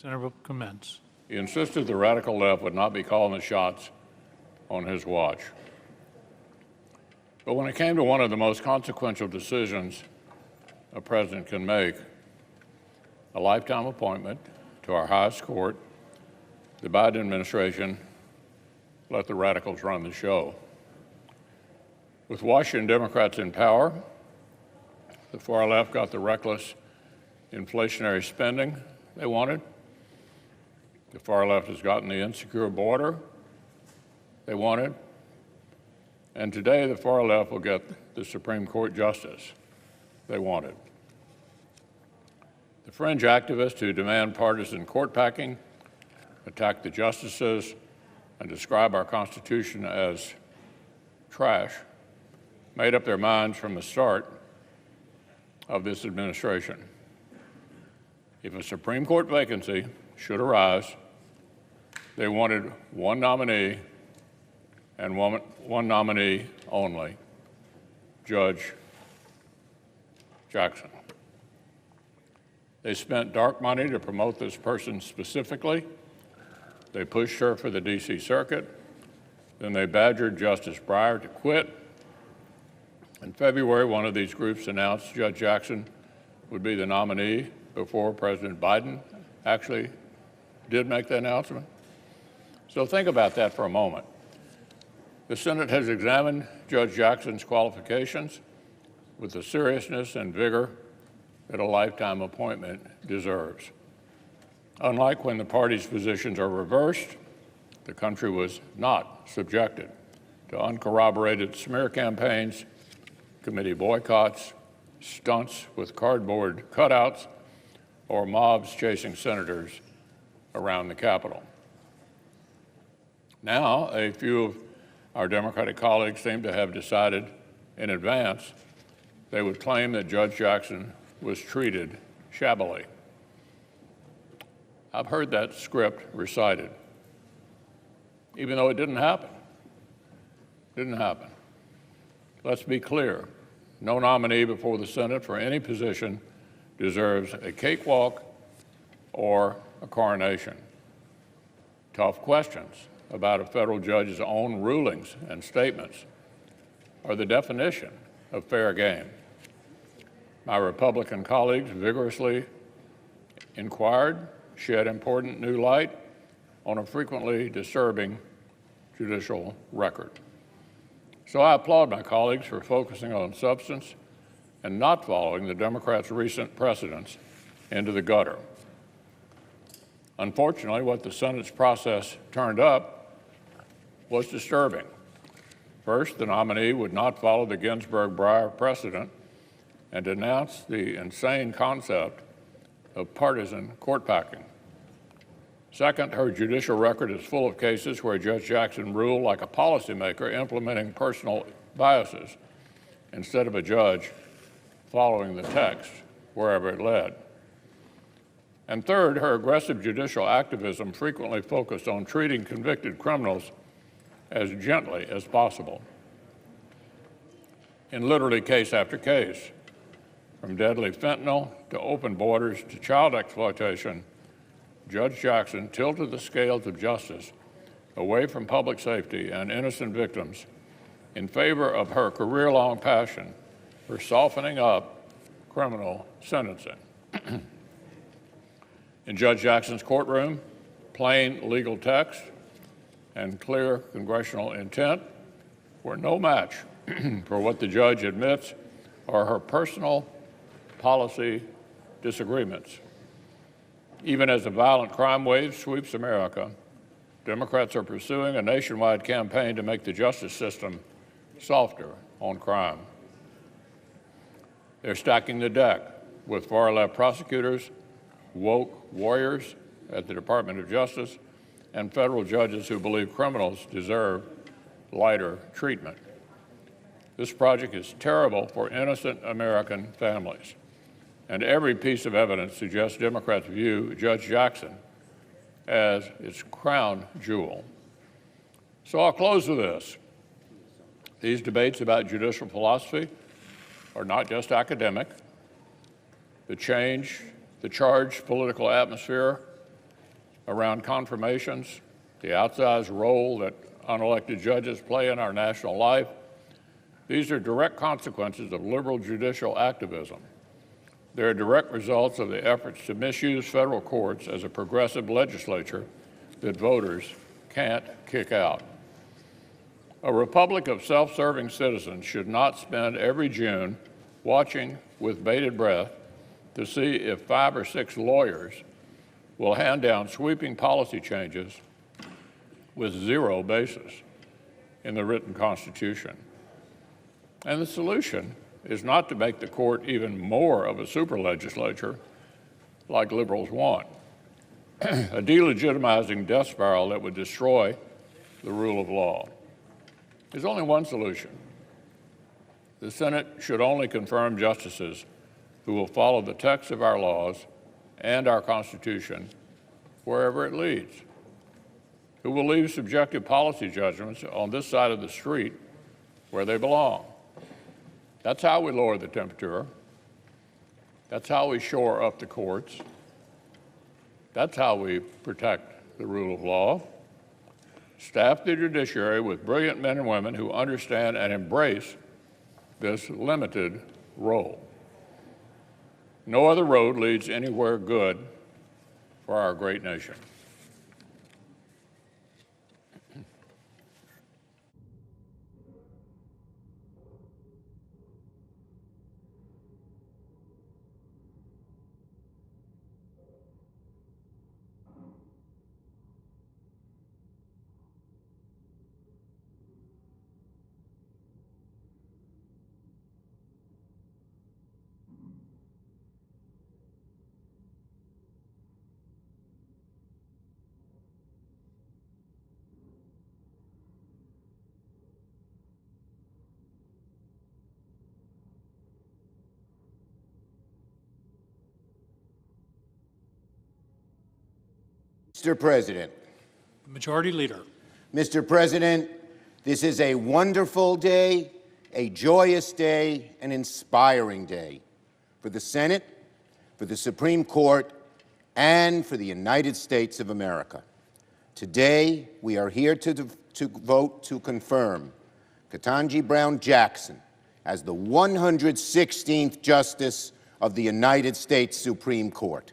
Senator will commence. He insisted the radical left would not be calling the shots on his watch. But when it came to one of the most consequential decisions a president can make, a lifetime appointment to our highest court, the Biden administration let the radicals run the show. With Washington Democrats in power, the far left got the reckless inflationary spending they wanted. The far left has gotten the insecure border they wanted. And today, the far left will get the Supreme Court justice they wanted. The fringe activists who demand partisan court packing, attack the justices, and describe our Constitution as trash made up their minds from the start of this administration. If a Supreme Court vacancy should arise, they wanted one nominee and one nominee only, Judge Jackson. They spent dark money to promote this person specifically. They pushed her for the D.C. Circuit. Then they badgered Justice Breyer to quit. In February, one of these groups announced Judge Jackson would be the nominee before President Biden actually did make the announcement. So think about that for a moment. The Senate has examined Judge Jackson's qualifications with the seriousness and vigor that a lifetime appointment deserves. Unlike when the party's positions are reversed, the country was not subjected to uncorroborated smear campaigns, committee boycotts, stunts with cardboard cutouts, or mobs chasing senators around the Capitol. Now, a few of our Democratic colleagues seem to have decided in advance they would claim that Judge Jackson was treated shabbily. I've heard that script recited, even though it didn't happen. Didn't happen. Let's be clear. No nominee before the Senate for any position deserves a cakewalk or a coronation. Tough questions about a federal judge's own rulings and statements are the definition of fair game. My Republican colleagues vigorously inquired, shed important new light on a frequently disturbing judicial record. So I applaud my colleagues for focusing on substance and not following the Democrats' recent precedents into the gutter. Unfortunately, what the Senate's process turned up was disturbing. First, the nominee would not follow the Ginsburg-Breyer precedent and denounced the insane concept of partisan court packing. Second, her judicial record is full of cases where Judge Jackson ruled like a policymaker implementing personal biases instead of a judge following the text wherever it led. And third, her aggressive judicial activism frequently focused on treating convicted criminals as gently as possible. In literally case after case, from deadly fentanyl to open borders to child exploitation, Judge Jackson tilted the scales of justice away from public safety and innocent victims in favor of her career-long passion for softening up criminal sentencing. In Judge Jackson's courtroom, plain legal text and clear congressional intent were no match for what the judge admits are her personal policy disagreements. Even as a violent crime wave sweeps America, Democrats are pursuing a nationwide campaign to make the justice system softer on crime. They're stacking the deck with far-left prosecutors, woke warriors at the Department of Justice, and federal judges who believe criminals deserve lighter treatment. This project is terrible for innocent American families, and every piece of evidence suggests Democrats view Judge Jackson as its crown jewel. So I'll close with this. These debates about judicial philosophy are not just academic. The charged political atmosphere around confirmations, the outsized role that unelected judges play in our national life, these are direct consequences of liberal judicial activism. They are direct results of the efforts to misuse federal courts as a progressive legislature that voters can't kick out. A republic of self-serving citizens should not spend every June watching with bated breath to see if 5 or 6 lawyers will hand down sweeping policy changes with zero basis in the written Constitution. And the solution is not to make the court even more of a super legislature like liberals want, a delegitimizing death spiral that would destroy the rule of law. There's only one solution. The Senate should only confirm justices who will follow the text of our laws and our Constitution wherever it leads, who will leave subjective policy judgments on this side of the street where they belong. That's how we lower the temperature. That's how we shore up the courts. That's how we protect the rule of law. Staff the judiciary with brilliant men and women who understand and embrace this limited role. No other road leads anywhere good for our great nation. Mr. President. Majority Leader. Mr. President, this is a wonderful day, a joyous day, an inspiring day for the Senate, for the Supreme Court, and for the United States of America. Today, we are here to vote to confirm Ketanji Brown Jackson as the 116th Justice of the United States Supreme Court.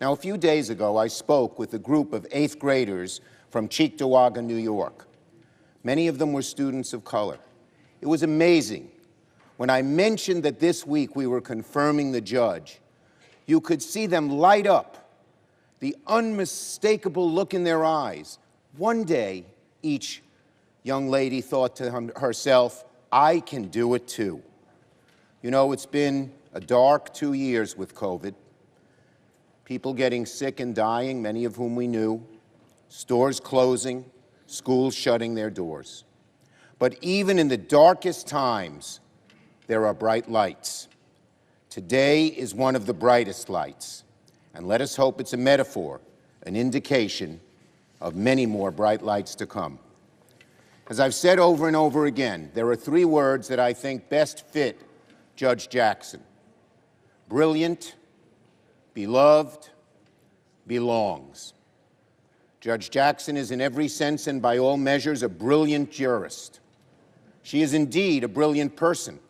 Now, a few days ago, I spoke with a group of 8th graders from Cheektowaga, New York. Many of them were students of color. It was amazing. When I mentioned that this week we were confirming the judge, you could see them light up, the unmistakable look in their eyes. One day, each young lady thought to herself, I can do it too. You know, it's been a dark 2 years with COVID. People getting sick and dying, many of whom we knew, stores closing, schools shutting their doors. But even in the darkest times, there are bright lights. Today is one of the brightest lights, and let us hope it's a metaphor, an indication of many more bright lights to come. As I've said over and over again, there are 3 words that I think best fit Judge Jackson: brilliant, beloved, belongs. Judge Jackson is in every sense and by all measures a brilliant jurist. She is indeed a brilliant person.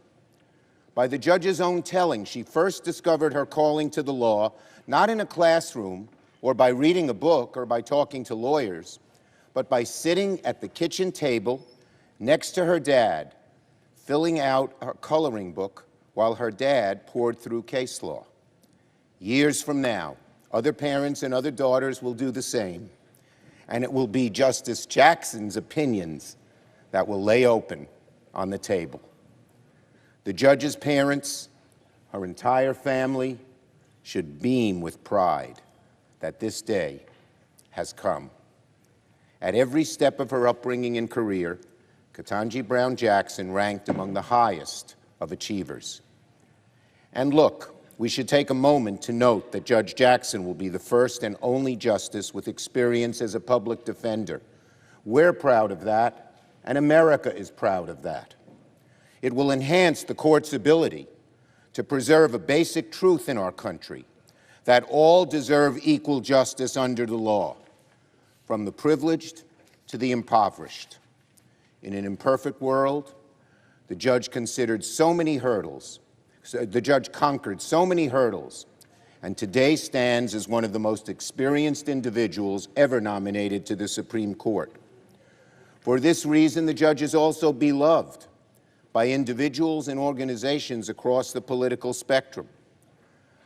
By the judge's own telling, she first discovered her calling to the law not in a classroom or by reading a book or by talking to lawyers, but by sitting at the kitchen table next to her dad, filling out her coloring book while her dad poured through case law. Years from now, other parents and other daughters will do the same, and it will be Justice Jackson's opinions that will lay open on the table. The judge's parents, her entire family, should beam with pride that this day has come. At every step of her upbringing and career, Ketanji Brown Jackson ranked among the highest of achievers. And look, we should take a moment to note that Judge Jackson will be the first and only justice with experience as a public defender. We're proud of that, and America is proud of that. It will enhance the court's ability to preserve a basic truth in our country, that all deserve equal justice under the law, from the privileged to the impoverished. In an imperfect world, the judge conquered so many hurdles, and today stands as one of the most experienced individuals ever nominated to the Supreme Court. For this reason, the judge is also beloved by individuals and organizations across the political spectrum.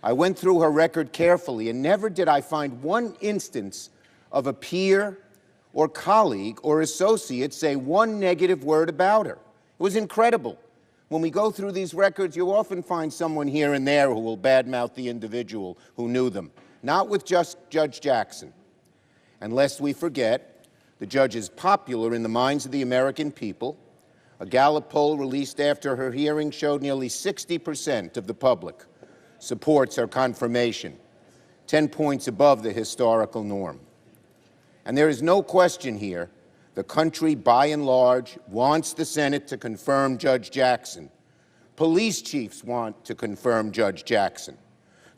I went through her record carefully, and never did I find one instance of a peer or colleague or associate say one negative word about her. It was incredible. When we go through these records, you often find someone here and there who will badmouth the individual who knew them. Not with just Judge Jackson. And lest we forget, the judge is popular in the minds of the American people. A Gallup poll released after her hearing showed nearly 60% of the public supports her confirmation, 10 points above the historical norm. And there is no question here, the country, by and large, wants the Senate to confirm Judge Jackson. Police chiefs want to confirm Judge Jackson.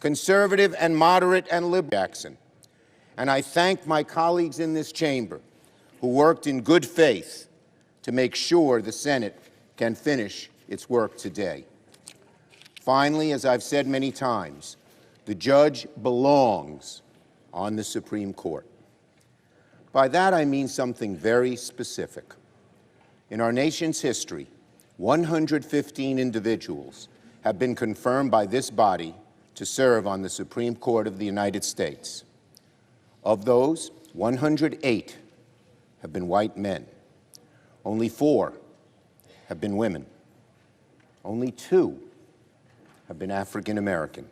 Conservative and moderate and liberal Jackson. And I thank my colleagues in this chamber who worked in good faith to make sure the Senate can finish its work today. Finally, as I've said many times, the judge belongs on the Supreme Court. By that, I mean something very specific. In our nation's history, 115 individuals have been confirmed by this body to serve on the Supreme Court of the United States. Of those, 108 have been white men. Only 4 have been women. Only 2 have been African American.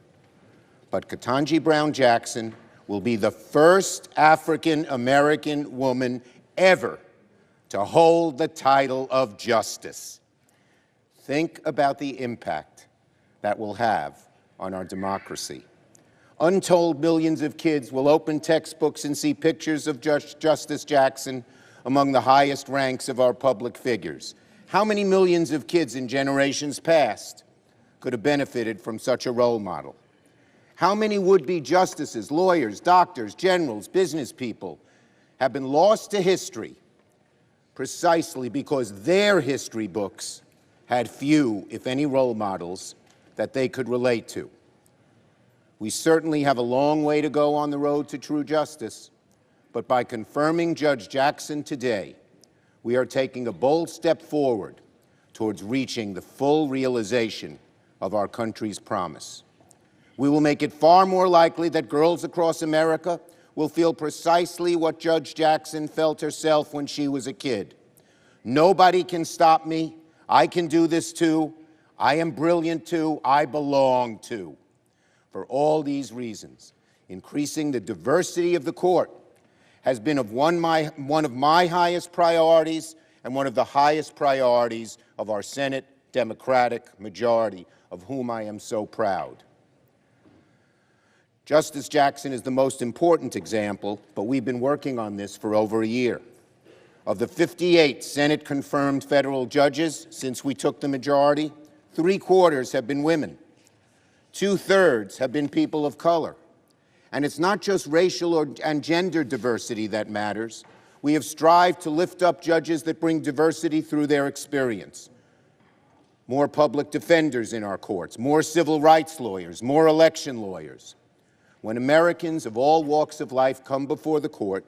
But Ketanji Brown Jackson will be the first African American woman ever to hold the title of justice. Think about the impact that will have on our democracy. Untold millions of kids will open textbooks and see pictures of Justice Jackson among the highest ranks of our public figures. How many millions of kids in generations past could have benefited from such a role model? How many would-be justices, lawyers, doctors, generals, business people have been lost to history precisely because their history books had few, if any, role models that they could relate to? We certainly have a long way to go on the road to true justice, but by confirming Judge Jackson today, we are taking a bold step forward towards reaching the full realization of our country's promise. We will make it far more likely that girls across America will feel precisely what Judge Jackson felt herself when she was a kid. Nobody can stop me. I can do this too. I am brilliant too. I belong too. For all these reasons, increasing the diversity of the court has been one of my highest priorities and one of the highest priorities of our Senate Democratic majority, of whom I am so proud. Justice Jackson is the most important example, but we've been working on this for over a year. Of the 58 Senate-confirmed federal judges since we took the majority, 3/4 have been women. 2/3 have been people of color. And it's not just racial and gender diversity that matters. We have strived to lift up judges that bring diversity through their experience. More public defenders in our courts, more civil rights lawyers, more election lawyers. When Americans of all walks of life come before the court,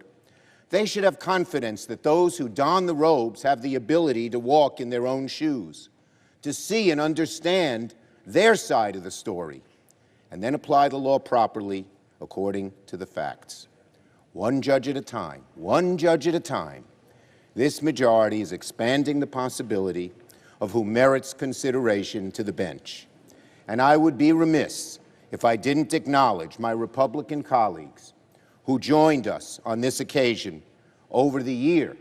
they should have confidence that those who don the robes have the ability to walk in their own shoes, to see and understand their side of the story, and then apply the law properly according to the facts. One judge at a time, this majority is expanding the possibility of who merits consideration to the bench. And I would be remiss if I didn't acknowledge my Republican colleagues who joined us on this occasion over the year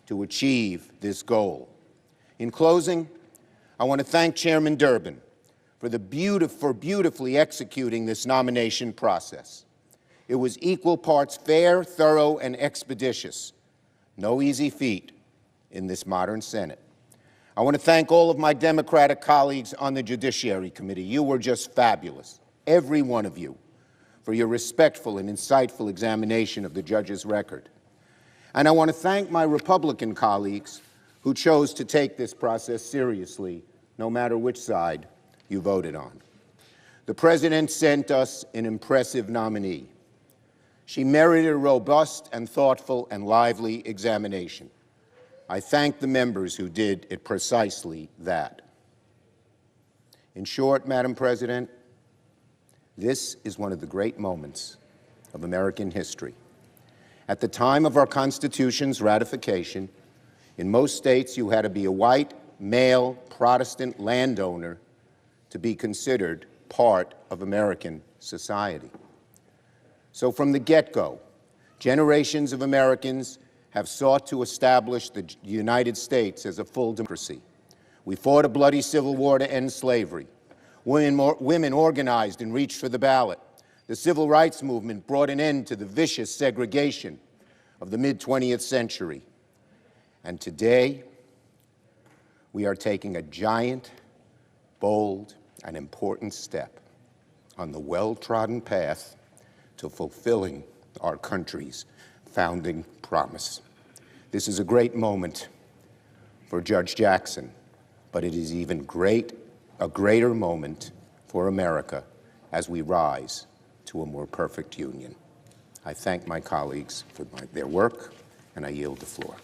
to achieve this goal. In closing, I want to thank Chairman Durbin for beautifully executing this nomination process. It was equal parts fair, thorough, and expeditious. No easy feat in this modern Senate. I want to thank all of my Democratic colleagues on the Judiciary Committee. You were just fabulous, every one of you, for your respectful and insightful examination of the judge's record. And I want to thank my Republican colleagues who chose to take this process seriously, no matter which side you voted on. The President sent us an impressive nominee. She merited a robust and thoughtful and lively examination. I thank the members who did it precisely that. In short, Madam President, this is one of the great moments of American history. At the time of our Constitution's ratification, in most states you had to be a white, male, Protestant landowner to be considered part of American society. So from the get-go, generations of Americans have sought to establish the United States as a full democracy. We fought a bloody civil war to end slavery. Women organized and reached for the ballot. The civil rights movement brought an end to the vicious segregation of the mid-20th century. And today, we are taking a giant, bold, and important step on the well-trodden path to fulfilling our country's founding promise. This is a great moment for Judge Jackson, but it is even a greater moment for America as we rise to a more perfect union. I thank my colleagues for their work, and I yield the floor.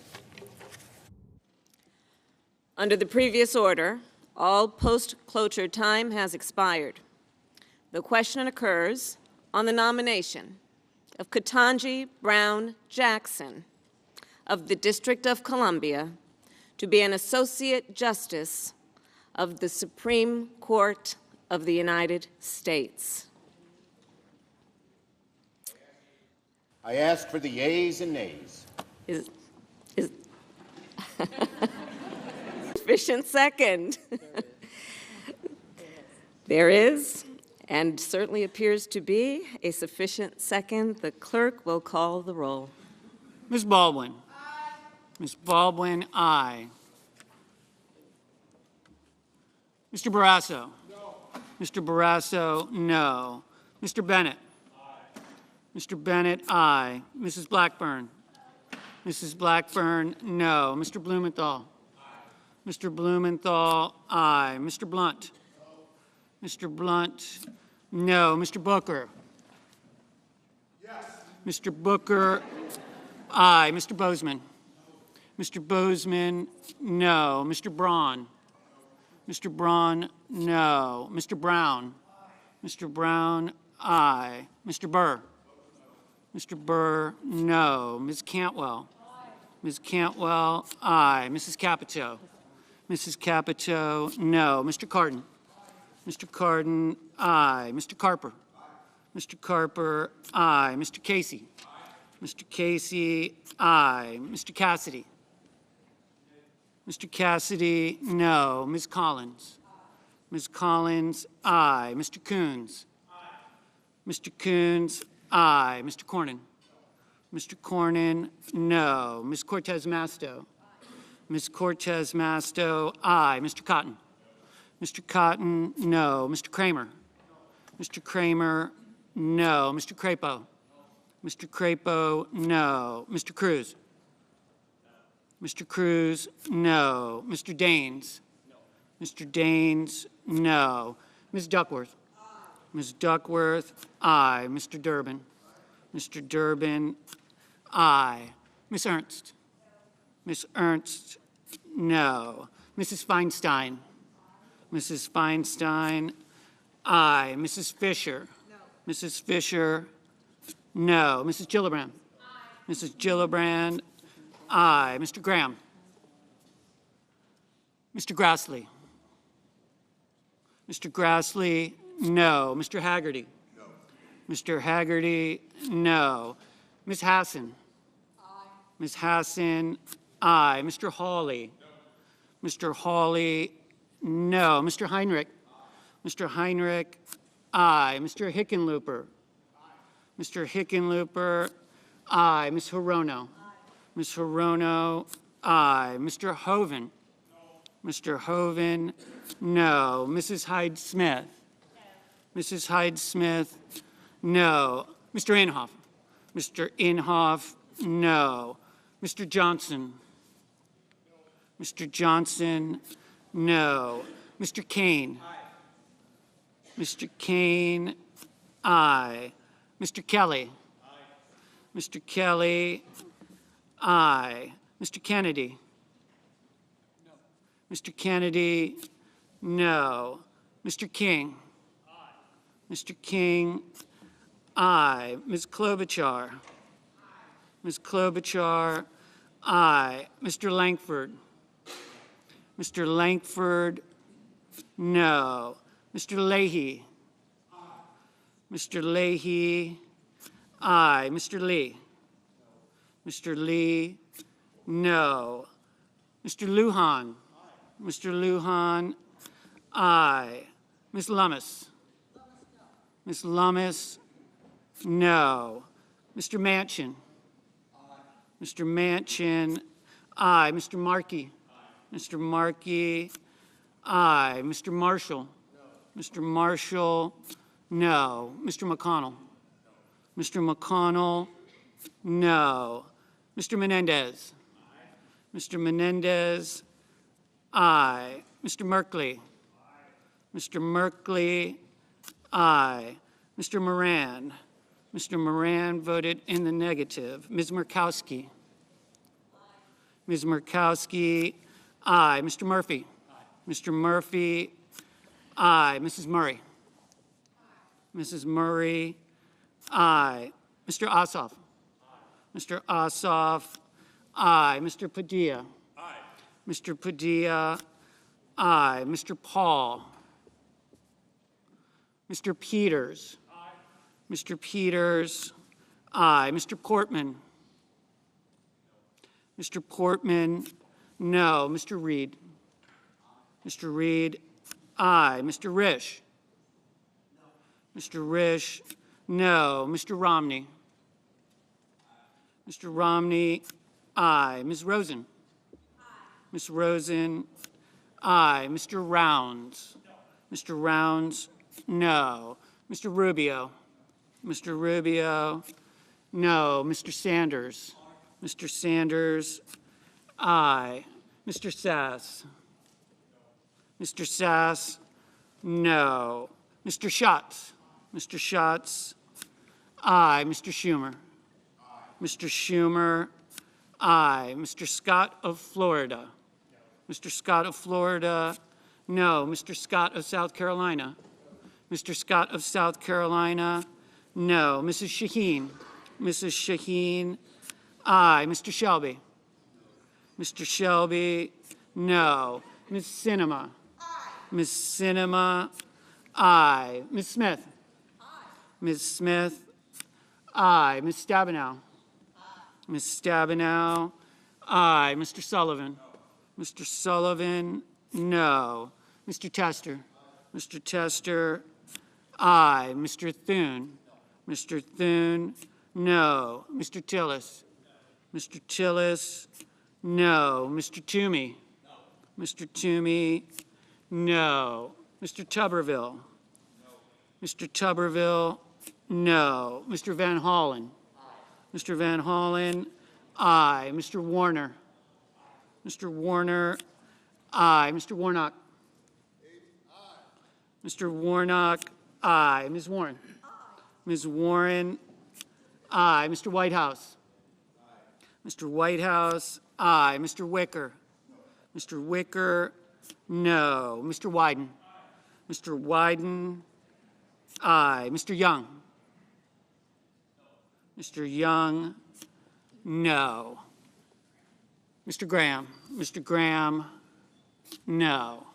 Under the previous order, all post-cloture time has expired. The question occurs on the nomination of Ketanji Brown Jackson of the District of Columbia to be an Associate Justice of the Supreme Court of the United States. I ask for the yeas and nays. Is sufficient second? There is, and certainly appears to be, a sufficient second. The clerk will call the roll. Ms. Baldwin. Aye. Ms. Baldwin, aye. Mr. Barrasso. No. Mr. Barrasso, no. Mr. Bennett. Aye. Mr. Bennett, aye. Mrs. Blackburn. Mrs. Blackburn, no. Mr. Blumenthal. Aye. Mr. Blumenthal, aye. Mr. Blunt. No. Mr. Blunt, no. Mr. Booker. Yes. Mr. Booker, aye. Mr. Bozeman. No. Mr. Bozeman, no. Mr. Braun. Mr. Braun, no. Mr. Brown. Aye. Mr. Brown, aye. Mr. Burr. Mr. Burr, no. Ms. Cantwell. Aye. Ms. Cantwell, aye. Mrs. Capito. Mrs. Capito, no. Mr. Cardin. Aye. Mr. Cardin, aye. Mr. Carper. Aye. Mr. Carper, aye. Mr. Casey. Aye. Mr. Casey, aye. Mr. Cassidy. Mr. Cassidy, no. Ms. Collins. Aye. Ms. Collins, aye. Mr. Coons. Aye. Mr. Coons, aye. Mr. Cornyn. Mr. Cornyn, no. Ms. Cortez Masto. Aye. Ms. Cortez Masto, aye. Mr. Cotton. Mr. Cotton, no. Mr. Kramer. Mr. Kramer, no. Mr. Crapo. Mr. Crapo, no. Mr. Cruz. Mr. Cruz, no. Mr. Daines. No. Mr. Daines, no. Ms. Duckworth. Aye. Ms. Duckworth, aye. Mr. Durbin. Aye. Mr. Durbin, aye. Ms. Ernst. Ms. Ernst, no. Mrs. Feinstein. Mrs. Feinstein, aye. Mrs. Fisher. No. Mrs. Fisher, no. Mrs. Gillibrand. Aye. Mrs. Gillibrand, aye. Mr. Graham. Mr. Grassley. Mr. Grassley, no. Mr. Haggerty. No. Mr. Haggerty, no. Ms. Hassan. Aye. Ms. Hassan, aye. Mr. Hawley. No. Mr. Hawley, no. Mr. Heinrich. Aye. Mr. Heinrich, aye. Mr. Hickenlooper. Aye. Mr. Hickenlooper, aye. Ms. Hirono. Ms. Hirono, aye. Mr. Hoven. No. Mr. Hoven, no. Mrs. Hyde-Smith. No. Mrs. Hyde-Smith, No. Mr. Inhofe? Mr. Inhofe, no. Mr. Johnson? Mr. Johnson, no. Mr. Kane? Mr. Kane, aye. Mr. Kelly? Mr. Kelly, aye. Mr. Kennedy? Mr. Kennedy, no. Mr. King? Mr. King, aye. Ms. Klobuchar? Ms. Klobuchar, aye. Mr. Langford? Mr. Langford, no. Mr. Leahy? Mr. Leahy, aye. Mr. Lee? Mr. Lee, no. Mr. Lujan? Mr. Lujan, aye. Ms. Lummis? Ms. Lummis, no. Mr. Manchin? Mr. Manchin, aye. Mr. Markey? Mr. Markey, aye. Mr. Marshall? Mr. Marshall, no. Mr. McConnell? Mr. McConnell, no. Mr. Menendez? Mr. Menendez, aye. Mr. Merkley? Mr. Merkley, aye. Mr. Moran? Mr. Moran voted in the negative. Ms. Murkowski? Ms. Murkowski, aye. Mr. Murphy? Mr. Murphy, aye. Mrs. Murray? Mrs. Murray, aye. Mr. Ossoff? Mr. Ossoff, aye. Mr. Padilla? Mr. Padilla, aye. Mr. Paul? Mr. Peters? Mr. Peters, aye. Mr. Portman? Mr. Portman, no. Mr. Reed? Mr. Reed, aye. Mr. Risch? Mr. Risch, no. Mr. Romney? Mr. Romney, aye. Ms. Rosen? Ms. Rosen, aye. Mr. Rounds? Mr. Rounds, no. Mr. Rubio? Mr. Rubio, no. Mr. Sanders? Mr. Sanders, aye. Mr. Sass? Mr. Sass, no. Mr. Schatz? Mr. Schatz, aye. Mr. Schumer? Mr. Schumer, aye. Mr. Scott of Florida? Mr. Scott of Florida, no. Mr. Scott of South Carolina? Mr. Scott of South Carolina, no. Mrs. Shaheen? Mrs. Shaheen, aye. Mr. Shelby? Mr. Shelby, no. Ms. Sinema? Ms. Sinema, aye. Ms. Smith? Ms. Smith, aye. Ms. Stabenow? Ms. Stabenow, aye. Mr. Sullivan? Mr. Sullivan, no. Mr. Tester? Mr. Tester, aye. Mr. Thune? Mr. Thune, no. Mr. Tillis? Mr. Tillis, no. Mr. Toomey? Mr. Toomey, no. Mr. Tuberville? Mr. Tuberville, no. Mr. Van Hollen? Mr. Van Hollen, aye. Mr. Warner? Mr. Warner, aye. Mr. Warnock? Mr. Warnock, aye. Ms. Warren? Ms. Warren, aye. Mr. Whitehouse? Mr. Whitehouse, aye. Mr. Wicker? Mr. Wicker, no. Mr. Wyden? Mr. Wyden, aye. Mr. Young? Mr. Young, no. Mr. Graham? Mr. Graham, no.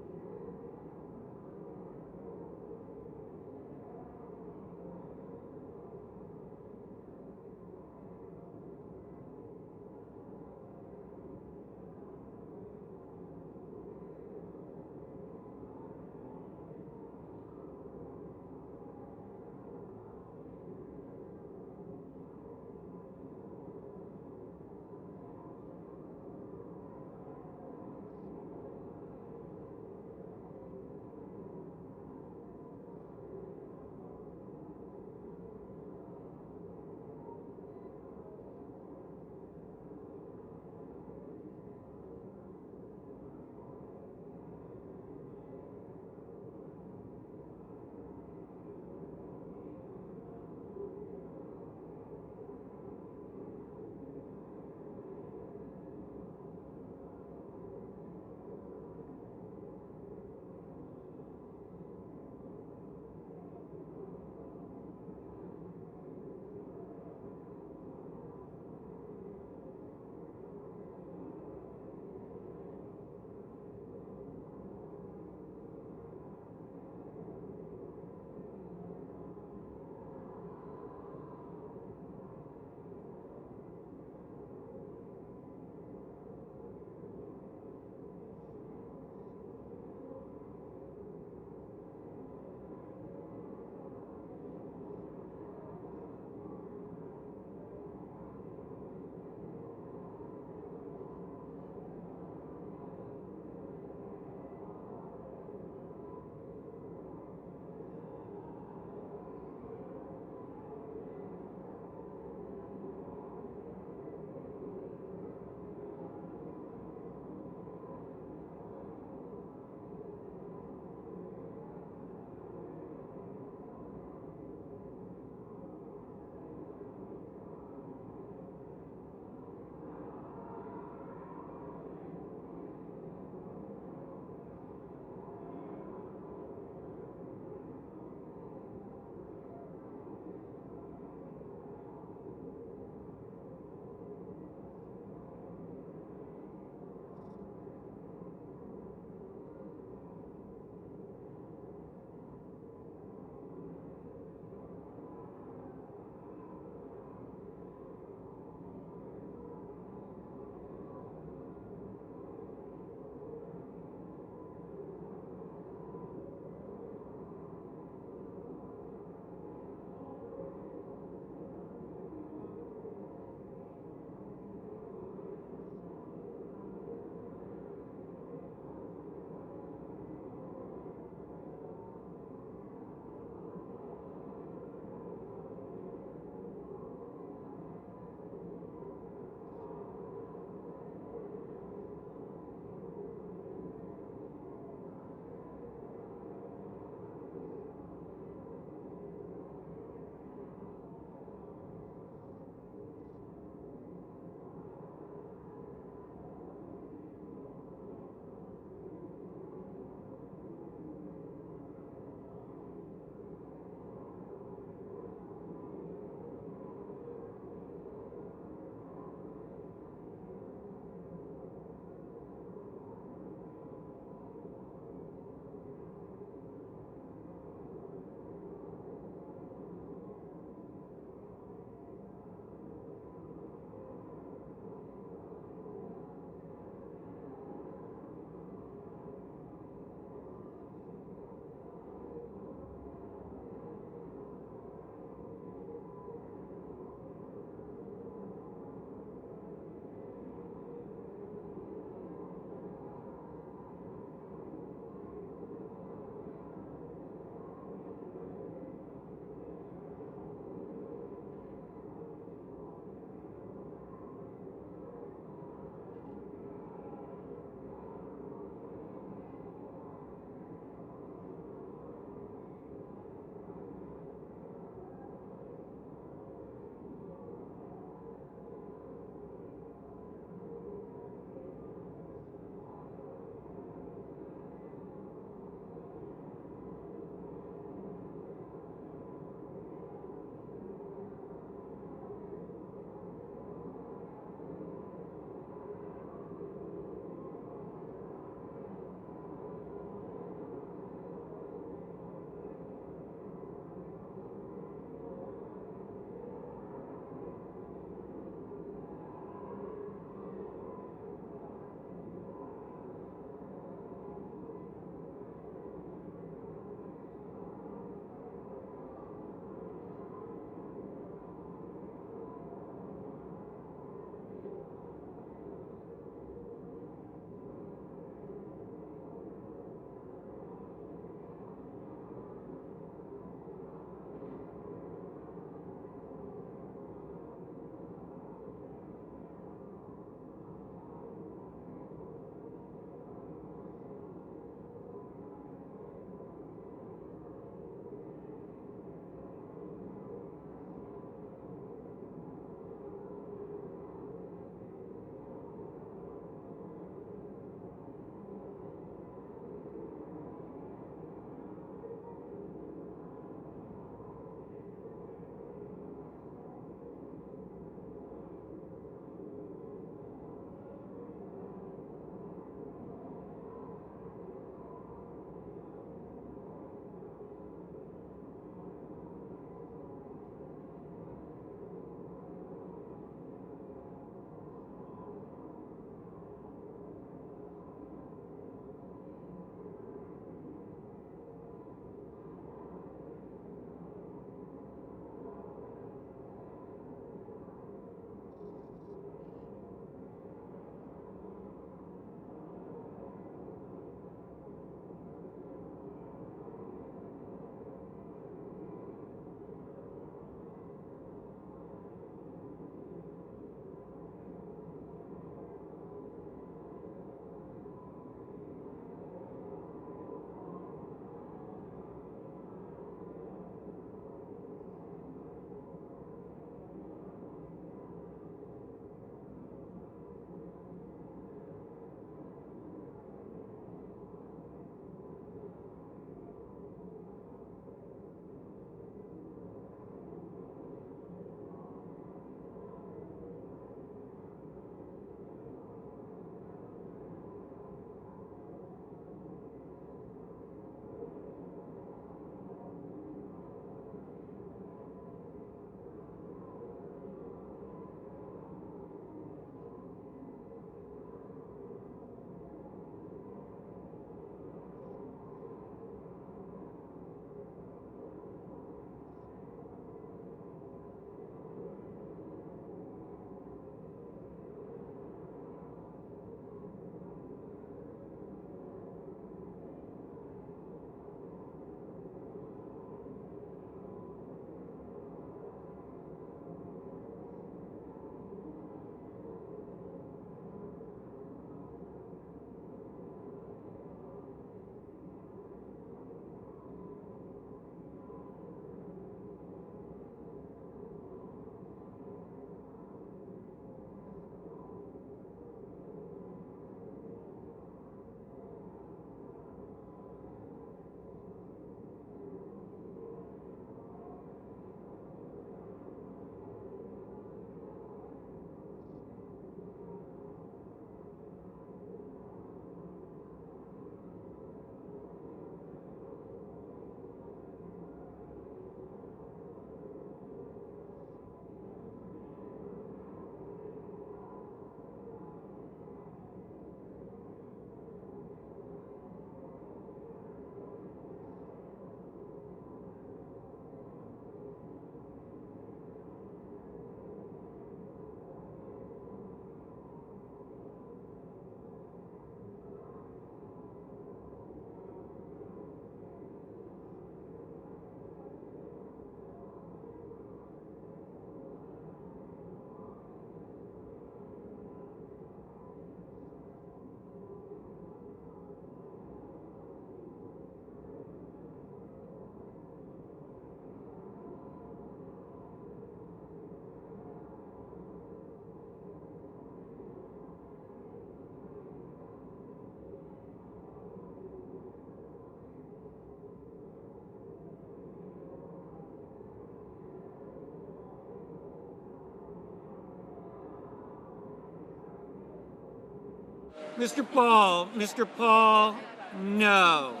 Mr. Paul, no.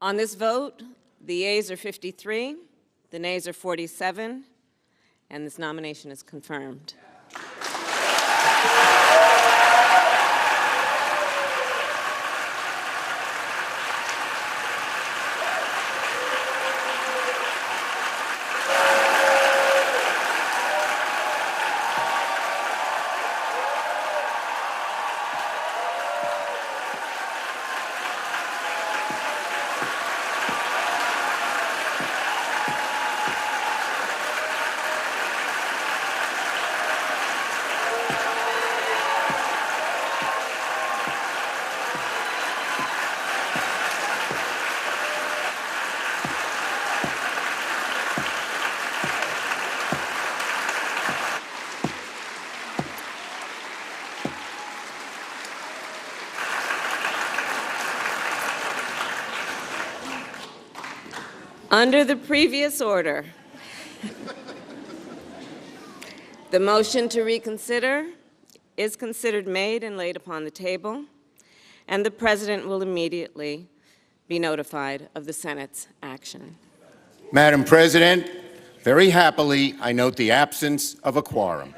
On this vote, the yeas are 53, the nays are 47, and this nomination is confirmed. Under the previous order, the motion to reconsider is considered made and laid upon the table, and the President will immediately be notified of the Senate's action. Madam President, very happily, I note the absence of a quorum.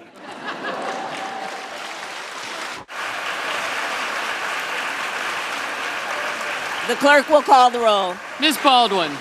The clerk will call the roll. Ms. Baldwin.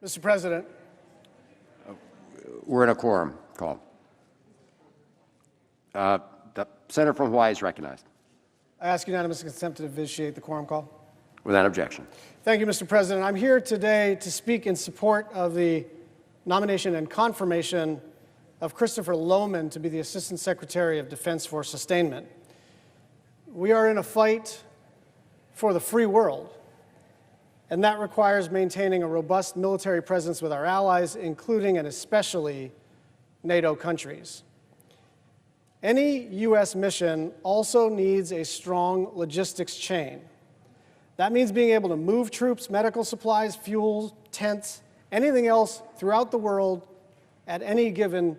Mr. President, We're in a quorum call. The senator from Hawaii is recognized. I ask unanimous consent to initiate the quorum call. Without objection. Thank you, Mr. President. I'm here today to speak in support of the nomination and confirmation of Christopher Lohman to be the Assistant Secretary of Defense for Sustainment. We are in a fight for the free world, and that requires maintaining a robust military presence with our allies, including and especially NATO countries. Any U.S. mission also needs a strong logistics chain. That means being able to move troops, medical supplies, fuel, tents, anything else throughout the world at any given